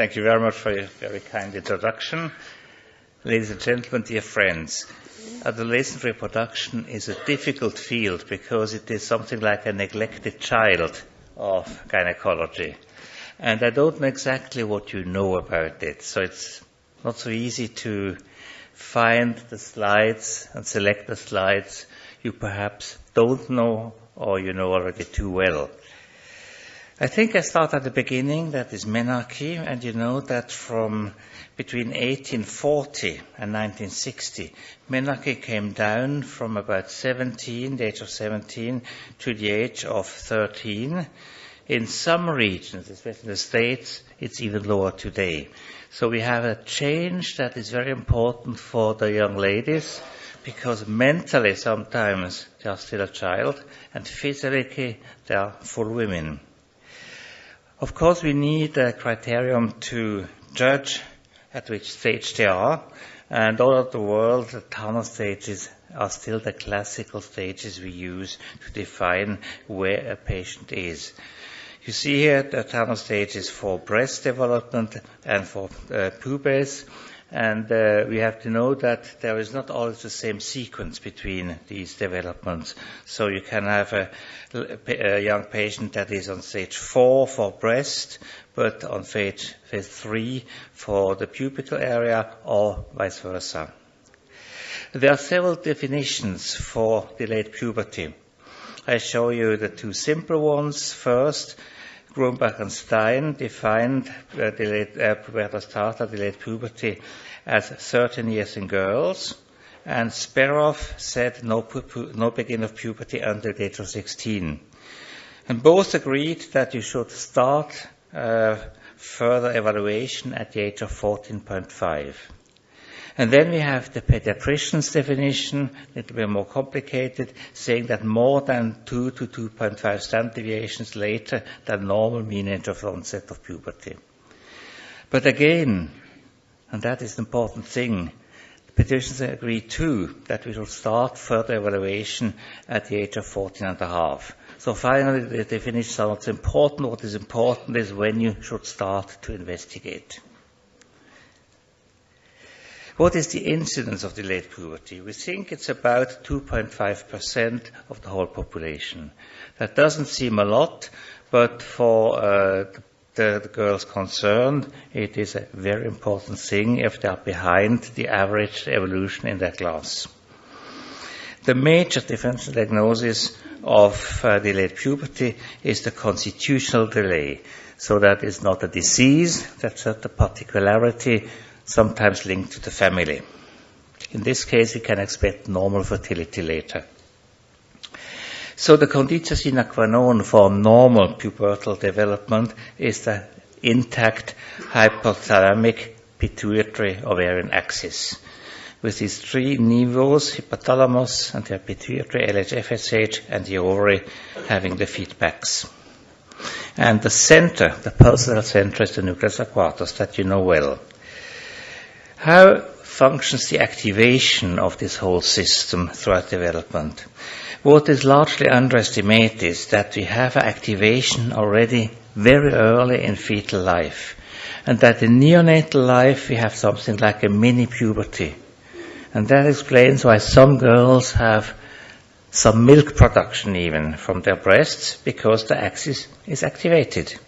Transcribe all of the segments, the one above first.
Thank you very much for your very kind introduction. Ladies and gentlemen, dear friends, adolescent reproduction is a difficult field because it is something like a neglected child of gynecology. And I don't know exactly what you know about it, so it's not so easy to find the slides and select the slides you perhaps don't know or you know already too well. I think I start at the beginning, that is menarche, and you know that from between 1840 and 1960, menarche came down from about 17, the age of 17, to the age of 13. In some regions, especially in the States, it's even lower today. So we have a change that is very important for the young ladies, because mentally sometimes they are still a child, and physically they are full women. Of course, we need a criterion to judge at which stage they are, and all over the world, the Turner stages are still the classical stages we use to define where a patient is. You see here the Turner stages for breast development and for pubes, and we have to know that there is not always the same sequence between these developments. So you can have a young patient that is on stage 4 for breast, but on phase 3 for the pubical area, or vice versa. There are several definitions for delayed puberty. I show you the two simple ones first. Grumbach and Stein defined delayed pubertas tarta, delayed puberty, as 13 years in girls, and Sperov said no beginning of puberty until the age of 16. And both agreed that you should start further evaluation at the age of 14.5. And then we have the pediatrician's definition, a little bit more complicated, saying that more than 2 to 2.5 standard deviations later than normal mean age of onset of puberty. But again, and that is the important thing, the pediatricians agree too that we should start further evaluation at the age of 14.5. So finally, the definitions are not important. What is important is when you should start to investigate. What is the incidence of delayed puberty? We think it's about 2.5% of the whole population. That doesn't seem a lot, but for the girls concerned, it is a very important thing if they are behind the average evolution in their class. The major differential diagnosis of delayed puberty is the constitutional delay. So that is not a disease, that's not a particularity, sometimes linked to the family. In this case, we can expect normal fertility later. So the conditio sine qua non for normal pubertal development is the intact hypothalamic pituitary ovarian axis, with these three niveaus, hypothalamus and the pituitary, LH, FSH, and the ovary having the feedbacks. And the center, the pulsatile center, is the nucleus acquatus that you know well. How functions the activation of this whole system throughout development? What is largely underestimated is that we have activation already very early in fetal life, and that in neonatal life we have something like a mini puberty. And that explains why some girls have some milk production even from their breasts, because the axis is activated.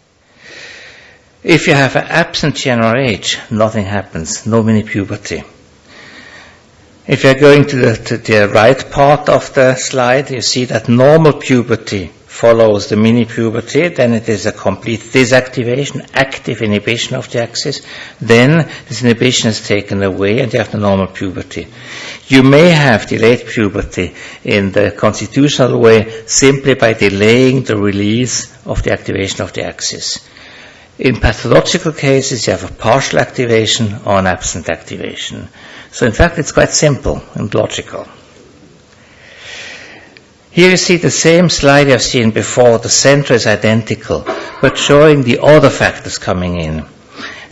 If you have an absent GnRH, nothing happens, no mini puberty. If you're going to the right part of the slide, you see that normal puberty follows the mini puberty, then it is a complete disactivation, active inhibition of the axis, then this inhibition is taken away and you have the normal puberty. You may have delayed puberty in the constitutional way simply by delaying the release of the activation of the axis. In pathological cases, you have a partial activation or an absent activation. So in fact, it's quite simple and logical. Here you see the same slide you have seen before. The center is identical, but showing the other factors coming in.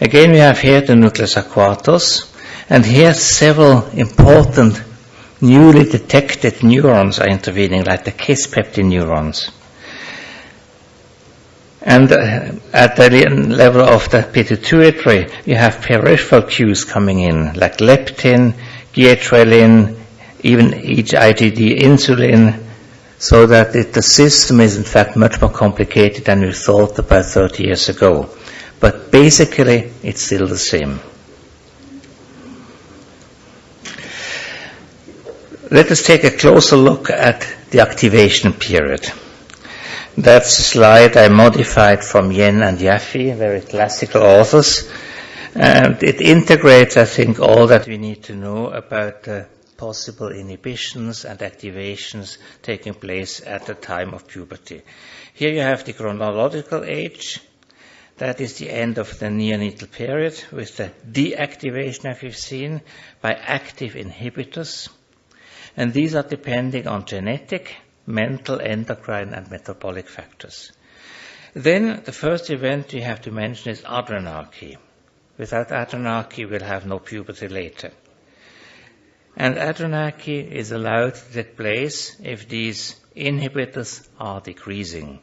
Again, we have here the nucleus acquatus, and here several important newly detected neurons are intervening, like the kiss peptide neurons. And at the level of the pituitary, you have peripheral cues coming in, like leptin, ghrelin, even each IgD insulin, so that the system is in fact much more complicated than we thought about 30 years ago. But basically, it's still the same. Let us take a closer look at the activation period. That's a slide I modified from Yen and Yaffe, very classical authors. And it integrates, I think, all that we need to know about the possible inhibitions and activations taking place at the time of puberty. Here you have the chronological age. That is the end of the neonatal period with the deactivation, as we've seen, by active inhibitors. And these are depending on genetic, mental, endocrine, and metabolic factors. Then the first event we have to mention is adrenarche. Without adrenarche, we'll have no puberty later. And adrenarche is allowed to take place if these inhibitors are decreasing.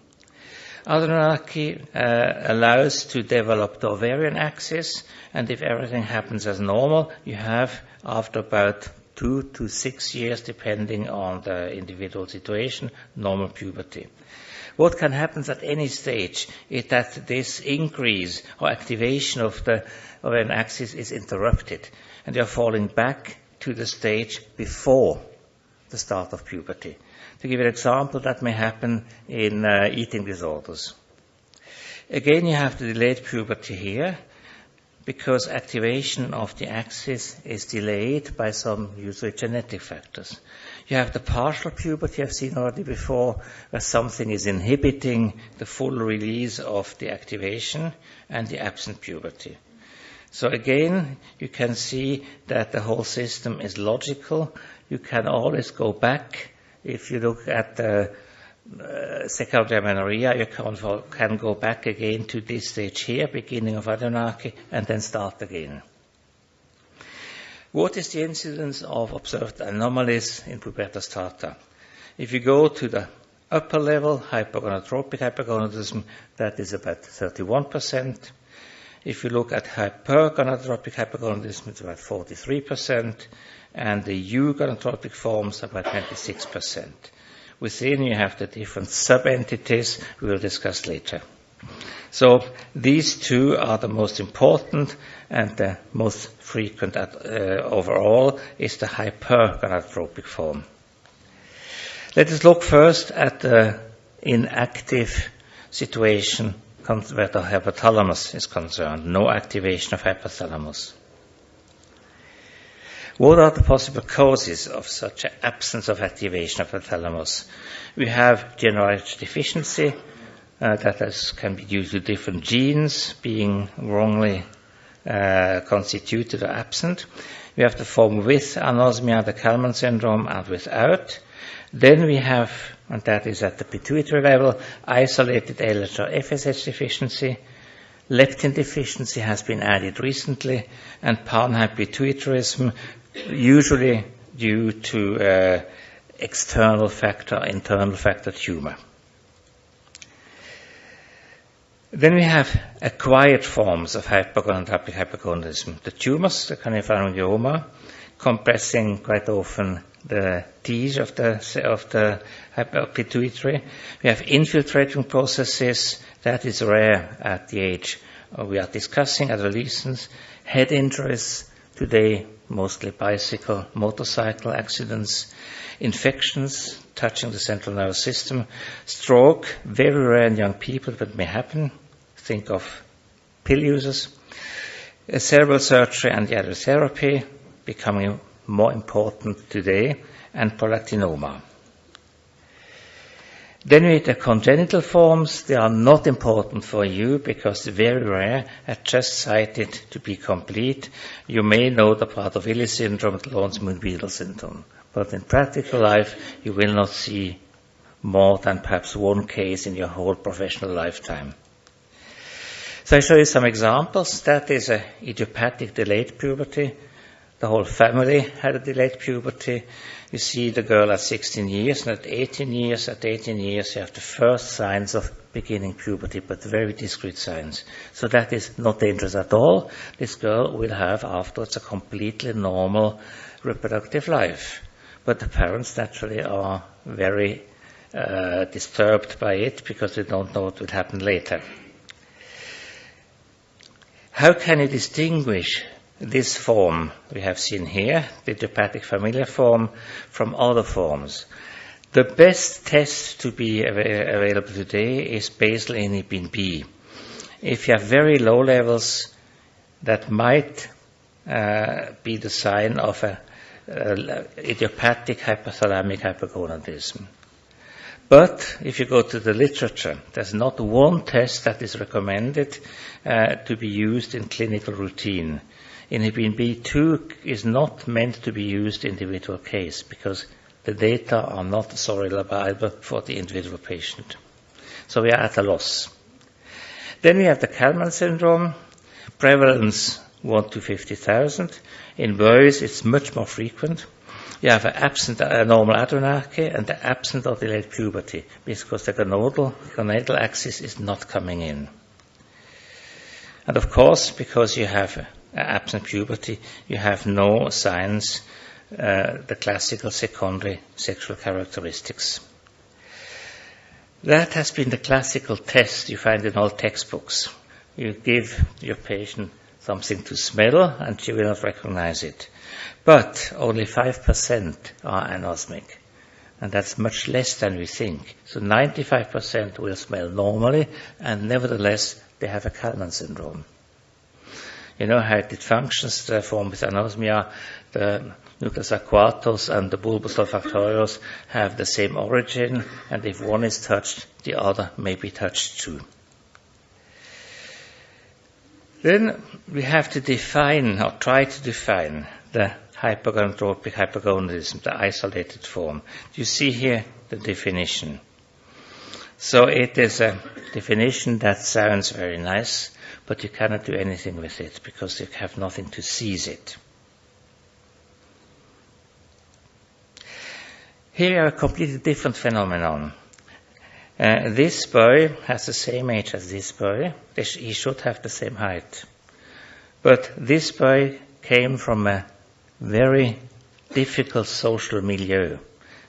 Adrenarche allows to develop the ovarian axis, and if everything happens as normal, you have, after about 2 to 6 years, depending on the individual situation, normal puberty. What can happen at any stage is that this increase or activation of the ovarian axis is interrupted, and you're falling back to the stage before the start of puberty. To give you an example, that may happen in eating disorders. Again, you have the delayed puberty here, because activation of the axis is delayed by some usually genetic factors. You have the partial puberty I've seen already before, where something is inhibiting the full release of the activation, and the absent puberty. So again, you can see that the whole system is logical. You can always go back. If you look at the secondary amenorrhea, you can go back again to this stage here, beginning of adrenarche, and then start again. What is the incidence of observed anomalies in pubertas tarda? If you go to the upper level, hypogonadotropic hypogonadism, that is about 31%. If you look at hypergonadotropic hypogonadism, it's about 43%, and the eugonadotropic forms about 26%. Within you have the different sub-entities we will discuss later. So these two are the most important, and the most frequent overall is the hypergonadotropic form. Let us look first at the inactive situation where the hypothalamus is concerned, no activation of hypothalamus. What are the possible causes of such an absence of activation of the thalamus? We have generalized deficiency, that can be due to different genes being wrongly constituted or absent. We have the form with anosmia, the Kalman syndrome, and without. Then we have, and that is at the pituitary level, isolated LH or FSH deficiency. Leptin deficiency has been added recently, and panhypituitarism, usually due to external factor, internal factor tumor. Then we have acquired forms of hypogonadotropic hypogonadism. The tumors, the candidiarangioma, compressing quite often the T's of the pituitary. We have infiltrating processes, that is rare at the age we are discussing, adolescence. Head injuries, today mostly bicycle, motorcycle accidents. Infections touching the central nervous system. Stroke, very rare in young people, but may happen. Think of pill users. Cerebral surgery and radiotherapy becoming more important today, and prolactinoma. Then we have the congenital forms. They are not important for you because they're very rare and just cited to be complete. You may know the Prader-Willi syndrome, the Lorentz-Muir-Beadle syndrome. But in practical life, you will not see more than perhaps one case in your whole professional lifetime. So I show you some examples. That is a idiopathic delayed puberty. the whole family had a delayed puberty. You see the girl at 16 years, and at 18 years you have the first signs of beginning puberty, but very discrete signs. So that is not dangerous at all. This girl will have afterwards a completely normal reproductive life. But the parents naturally are very disturbed by it because they don't know what will happen later. How can you distinguish this form we have seen here, the idiopathic familial form, from other forms? The best test to be available today is basal inhibin B. If you have very low levels, that might be the sign of a idiopathic hypothalamic hypogonadism. But if you go to the literature, there's not one test that is recommended to be used in clinical routine. Inhibin B2 is not meant to be used in individual case because the data are not so reliable for the individual patient. So we are at a loss. Then we have the Kalman syndrome, prevalence 1 to 50,000. In boys, it's much more frequent. You have an absent normal adrenarche and the absence of delayed puberty because the gonadal axis is not coming in. And of course, because you have absent puberty, you have no signs, the classical secondary sexual characteristics. That has been the classical test you find in all textbooks. You give your patient something to smell and she will not recognize it. But only 5% are anosmic, and that's much less than we think. So 95% will smell normally, and nevertheless they have a Kalman syndrome. You know how it functions, the form with anosmia, the nucleus aquatus and the bulbus olfactorius have the same origin, and if one is touched, the other may be touched too. Then we have to define, or try to define, the hypogonadotropic hypogonadism, the isolated form. You see here the definition. So it is a definition that sounds very nice, but you cannot do anything with it because you have nothing to seize it. Here you have a completely different phenomenon. This boy has the same age as this boy. He should have the same height. But this boy came from a very difficult social milieu.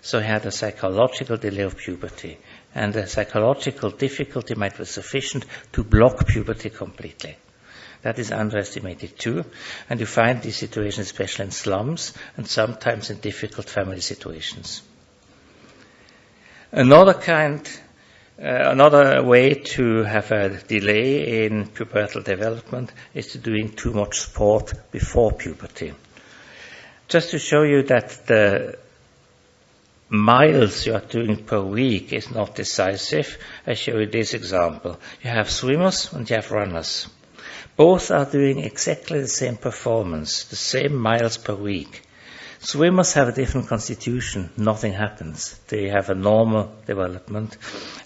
So he had a psychological delay of puberty. And the psychological difficulty might be sufficient to block puberty completely. That is underestimated too. And you find these situations especially in slums and sometimes in difficult family situations. Another way to have a delay in pubertal development is to doing too much sport before puberty. Just to show you that the miles you are doing per week is not decisive, I show you this example. You have swimmers and you have runners. Both are doing exactly the same performance, the same miles per week. Swimmers have a different constitution. Nothing happens. They have a normal development,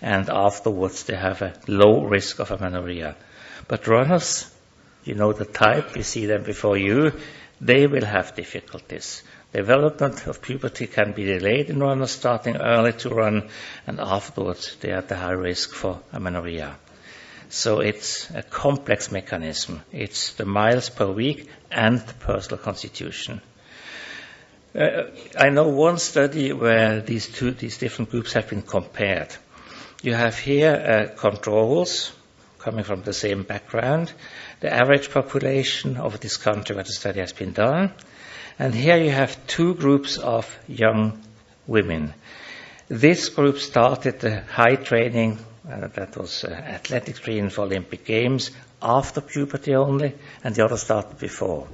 and afterwards they have a low risk of amenorrhea. But runners, you know the type, you see them before you, they will have difficulties. Development of puberty can be delayed in runners starting early to run, and afterwards they are at a high risk for amenorrhea. So it's a complex mechanism. It's the miles per week and the personal constitution. I know one study where these different groups have been compared. You have here controls coming from the same background, the average population of this country where the study has been done, and here you have two groups of young women. This group started the high training, that was athletic training for Olympic Games, after puberty only, and the other started before.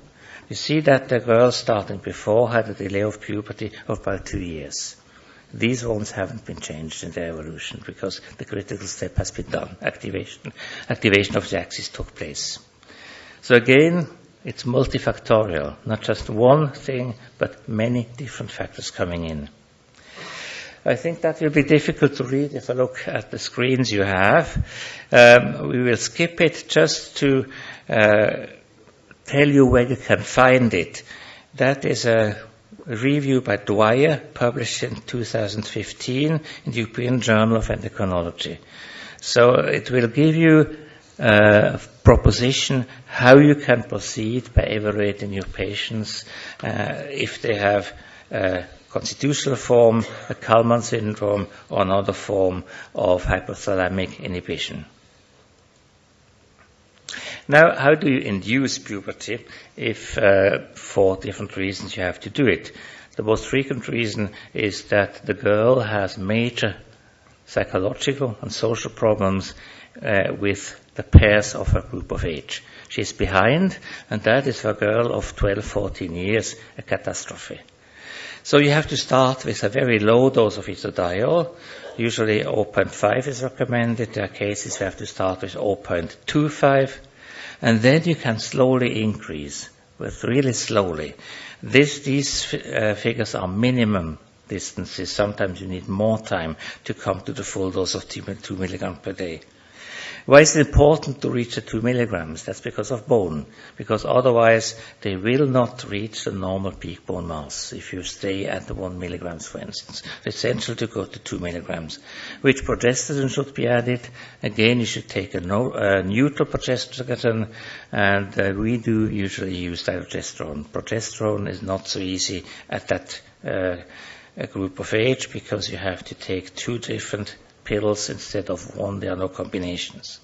You see that the girls starting before had a delay of puberty of about 2 years. These ones haven't been changed in their evolution because the critical step has been done. Activation of the axis took place. So again, it's multifactorial, not just one thing, but many different factors coming in. I think that will be difficult to read if I look at the screens you have. We will skip it just to tell you where you can find it. That is a review by Dwyer, published in 2015 in the European Journal of Endocrinology. So it will give you a proposition how you can proceed by evaluating your patients if they have a constitutional form, a Kalman syndrome, or another form of hypothalamic inhibition. Now, how do you induce puberty if for different reasons you have to do it? The most frequent reason is that the girl has major psychological and social problems with the pairs of her group of age. She's behind, and that is for a girl of 12, 14 years a catastrophe. So you have to start with a very low dose of estradiol. Usually 0.5 is recommended. There are cases where you have to start with 0.25. And then you can slowly increase, but really slowly. These figures are minimum distances. Sometimes you need more time to come to the full dose of 2 milligrams per day. Why is it important to reach the 2 milligrams? That's because of bone. Because otherwise they will not reach the normal peak bone mass if you stay at the 1 milligrams, for instance. It's essential to go to 2 milligrams. Which progesterone should be added? Again, you should take a neutral progesterone, and we do usually use dydrogesterone. Progesterone is not so easy at that group of age because you have to take 2 different pills instead of one. There are no combinations.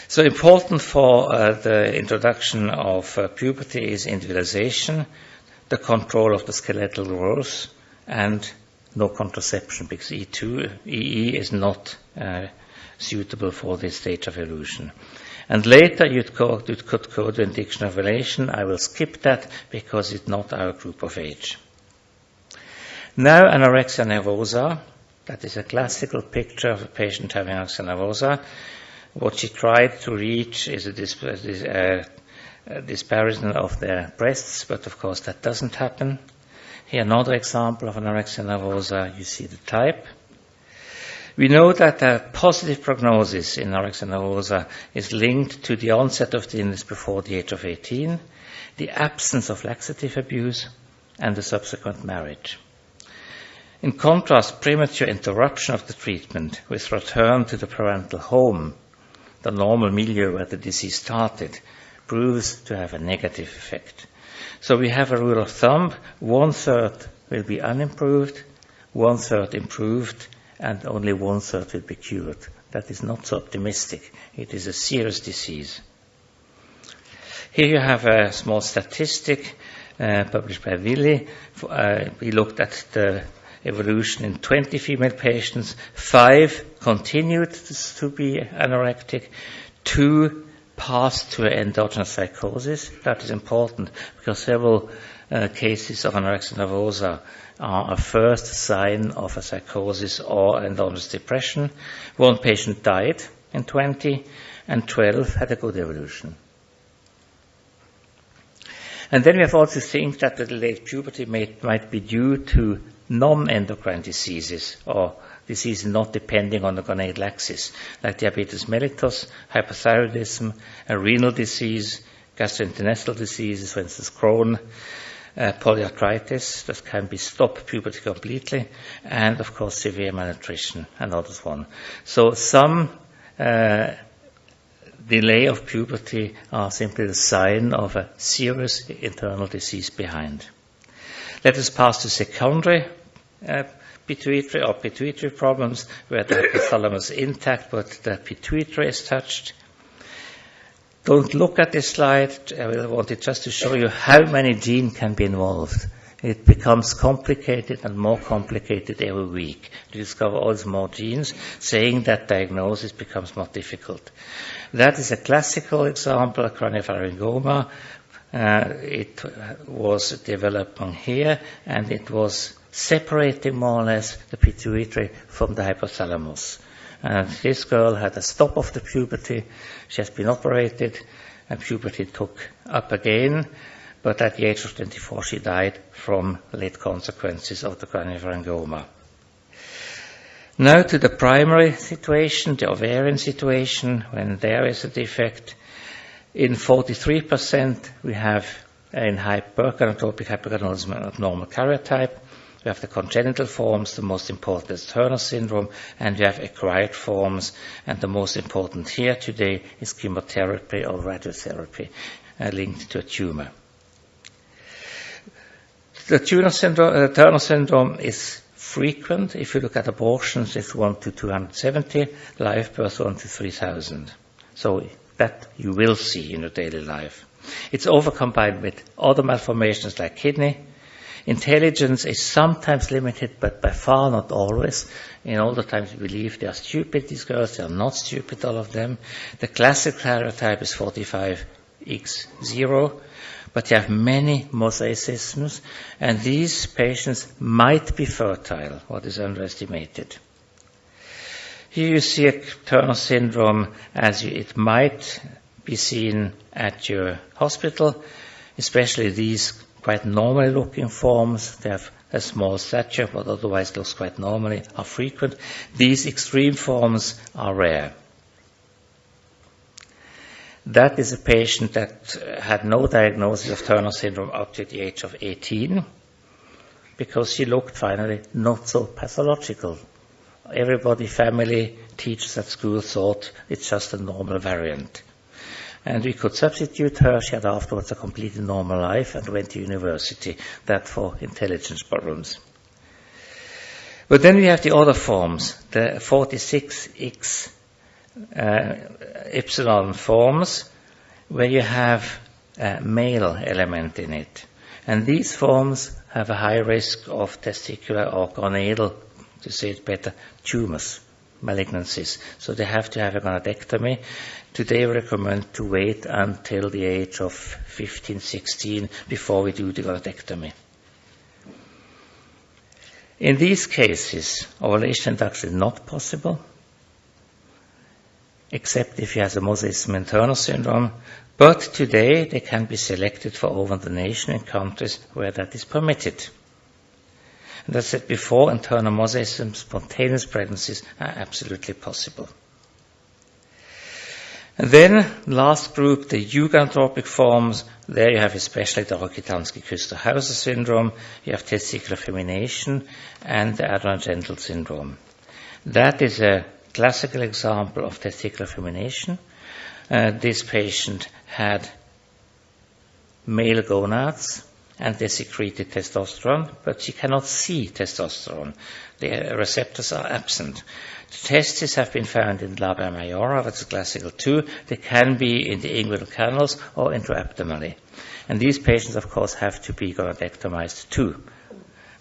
So important for the introduction of puberty is individualization, the control of the skeletal growth, and no contraception, because EE is not suitable for this stage of evolution. And later you could go to induction of ovulation. I will skip that because it's not our group of age. Now anorexia nervosa. That is a classical picture of a patient having anorexia nervosa. What she tried to reach is a disparison of their breasts, but of course that doesn't happen. Here another example of anorexia nervosa. You see the type. We know that a positive prognosis in anorexia nervosa is linked to the onset of the illness before the age of 18, the absence of laxative abuse, and the subsequent marriage. In contrast, premature interruption of the treatment with return to the parental home, the normal milieu where the disease started, proves to have a negative effect. So we have a rule of thumb: 1/3 will be unimproved, 1/3 improved, and only 1/3 will be cured. That is not so optimistic. It is a serious disease. Here you have a small statistic published by Willi. We looked at the evolution in 20 female patients. 5 continued to be anorectic. 2 passed to endogenous psychosis. That is important because several cases of anorexia nervosa are a first sign of a psychosis or endogenous depression. 1 patient died in 20, and 12 had a good evolution. And then we have also think that the delayed puberty might be due to non-endocrine diseases or diseases not depending on the gonadal axis, like diabetes mellitus, hypothyroidism, a renal disease, gastrointestinal diseases, for instance Crohn, polyarthritis that can be stopped puberty completely, and of course severe malnutrition, another one. So some delay of puberty are simply the sign of a serious internal disease behind. Let us pass to secondary pituitary or pituitary problems where the hypothalamus is intact but the pituitary is touched. Don't look at this slide. I wanted just to show you how many genes can be involved. It becomes complicated and more complicated every week. You discover always more genes, saying that diagnosis becomes more difficult. That is a classical example of craniopharyngoma. It was developing here, and it was separating more or less the pituitary from the hypothalamus. And this girl had a stop of the puberty. She has been operated, and puberty took up again. But at the age of 24, she died from late consequences of the craniopharyngoma. Now to the primary situation, the ovarian situation, when there is a defect. In 43%, we have in Birkhaeuser hypergonadism abnormal karyotype. We have the congenital forms, the most important is Turner syndrome, and we have acquired forms, and the most important here today is chemotherapy or radiotherapy linked to a tumor. The Turner syndrome is frequent. If you look at abortions, it's 1 to 270, live births 1 to 3,000. So that you will see in your daily life. It's overcombined with other malformations like kidney. Intelligence is sometimes limited, but by far not always. In all the times we believe they are stupid, these girls. They are not stupid, all of them. The classic karyotype is 45X0, but you have many mosaicisms, and these patients might be fertile, what is underestimated. Here you see a Turner syndrome as it might be seen at your hospital, especially these quite normally looking forms. They have a small stature, but otherwise looks quite normally, are frequent. These extreme forms are rare. That is a patient that had no diagnosis of Turner syndrome up to the age of 18, because she looked finally not so pathological. Everybody, family, teachers at school thought it's just a normal variant. And we could substitute her. She had afterwards a completely normal life and went to university, that for intelligence problems. But then we have the other forms, the 46X epsilon forms, where you have a male element in it. And these forms have a high risk of testicular or gonadal, to say it better, tumors, malignancies. So they have to have a gonadectomy. Today we recommend to wait until the age of 15, 16 before we do the gonadectomy. In these cases, ovulation induction is not possible, except if he has a mosaicism in Turner syndrome. But today they can be selected for ovum donation in countries where that is permitted. And as I said before, in Turner mosaicism, spontaneous pregnancies are absolutely possible. And then, last group, the eugonadropic forms. There you have especially the Rokitansky-Küster-Hauser syndrome, you have testicular femination, and the Adolescent syndrome. That is a classical example of testicular femination. This patient had male gonads, and they secreted testosterone, but she cannot see testosterone. The receptors are absent. The testes have been found in labia majora, that's classical too. They can be in the inguinal canals or intraabdominally. And these patients, of course, have to be gonadectomized too.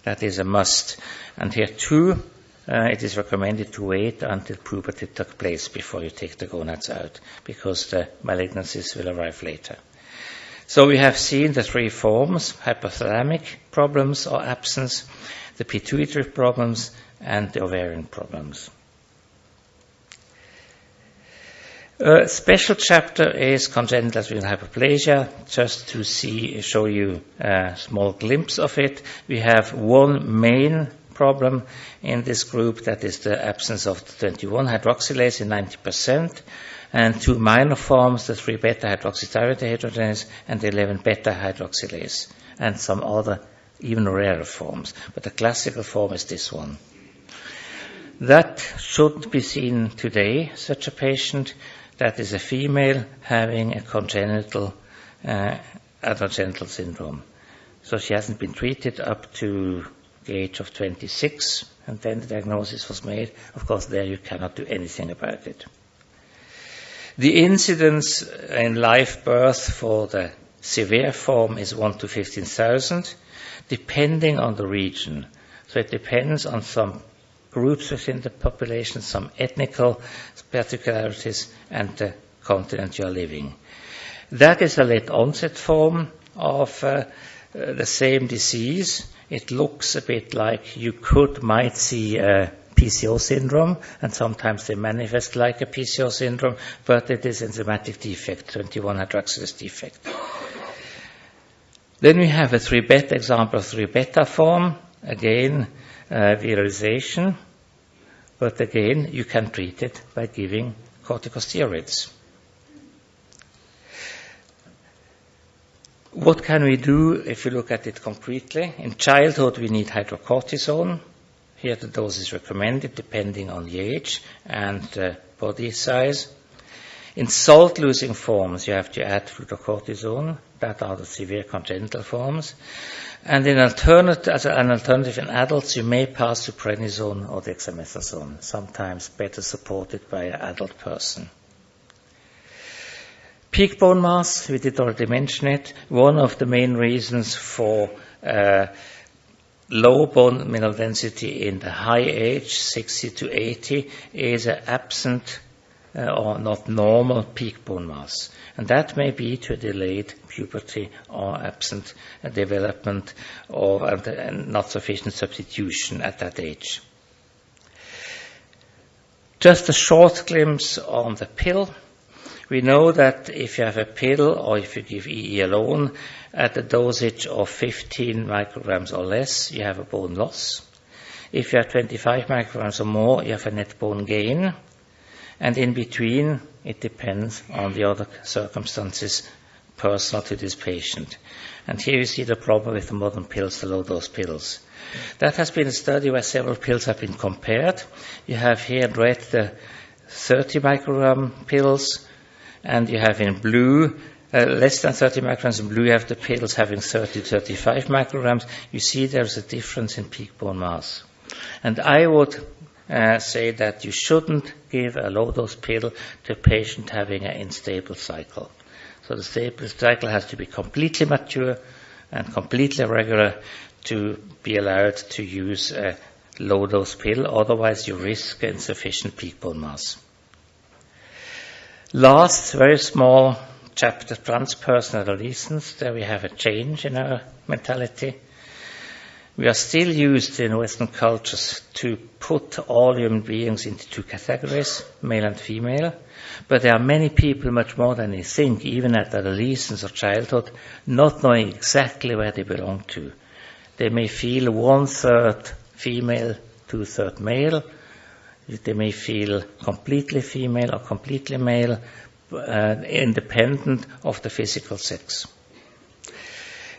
That is a must. And here too, it is recommended to wait until puberty took place before you take the gonads out, because the malignancies will arrive later. So we have seen the three forms: hypothalamic problems or absence, the pituitary problems, and the ovarian problems. A special chapter is congenital adrenal hyperplasia. Just to show you a small glimpse of it, we have one main problem in this group, that is the absence of the 21-hydroxylase in 90%, and two minor forms, the 3-beta-hydroxytyrosine dehydrogenase and the 11-beta-hydroxylase, and some other even rarer forms. But the classical form is this one. That should be seen today, such a patient. That is a female having a congenital adolescent syndrome. So she hasn't been treated up to the age of 26, and then the diagnosis was made. Of course, there you cannot do anything about it. The incidence in live birth for the severe form is 1 to 15,000, depending on the region. So it depends on some groups within the population, some ethnical particularities, and the continent you are living. That is a late onset form of the same disease. It looks a bit like you might see a PCO syndrome, and sometimes they manifest like a PCO syndrome, but it is enzymatic defect, 21-hydroxylase defect. Then we have a 3-beta example of 3-beta form, again, virilization, but again, you can treat it by giving corticosteroids. What can we do if we look at it concretely? In childhood, we need hydrocortisone. Here the dose is recommended depending on the age and body size. In salt-losing forms, you have to add fludrocortisone. That are the severe congenital forms. And as an alternative in adults, you may pass to prednisone or dexamethasone, sometimes better supported by an adult person. Peak bone mass, we did already mention it. One of the main reasons for low bone mineral density in the high age, 60 to 80, is an absent or not normal peak bone mass. And that may be to delayed puberty or absent development or not sufficient substitution at that age. Just a short glimpse on the pill. We know that if you have a pill or if you give EE alone at a dosage of 15 micrograms or less, you have a bone loss. If you have 25 micrograms or more, you have a net bone gain. And in between, it depends on the other circumstances personal to this patient. And here you see the problem with the modern pills, the low-dose pills. That has been a study where several pills have been compared. You have here in red the 30 microgram pills, and you have in blue, less than 30 micrograms. In blue, you have the pills having 30 to 35 micrograms. You see there's a difference in peak bone mass. And I would say that you shouldn't give a low-dose pill to a patient having an unstable cycle. So the stable cycle has to be completely mature and completely regular to be allowed to use a low-dose pill. Otherwise, you risk insufficient peak bone mass. Last, very small chapter, transperson adolescence. There we have a change in our mentality. We are still used in Western cultures to put all human beings into two categories, male and female. But there are many people, much more than they think, even at adolescence or childhood, not knowing exactly where they belong to. They may feel 1/3 female, 2/3 male. They may feel completely female or completely male, independent of the physical sex.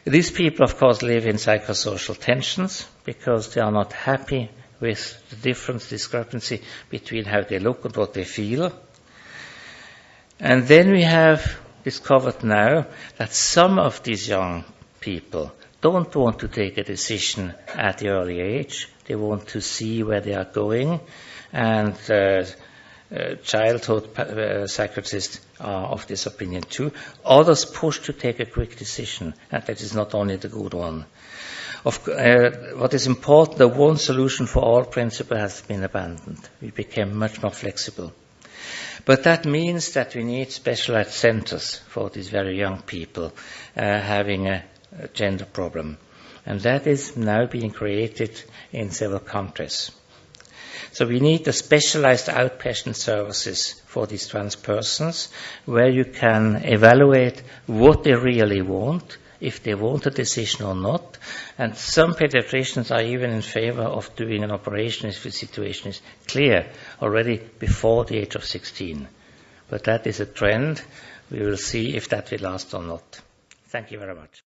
These people, of course, live in psychosocial tensions because they are not happy with the difference, discrepancy between how they look and what they feel. And then we have discovered now that some of these young people don't want to take a decision at the early age. They want to see where they are going. And childhood psychiatrists are of this opinion too. Others push to take a quick decision, and that is not only the good one. What is important, the one solution for all principle has been abandoned. We became much more flexible. But that means that we need specialized centers for these very young people having a gender problem. And that is now being created in several countries. So we need the specialized outpatient services for these trans persons where you can evaluate what they really want, if they want a decision or not. And some pediatricians are even in favor of doing an operation if the situation is clear already before the age of 16. But that is a trend. We will see if that will last or not. Thank you very much.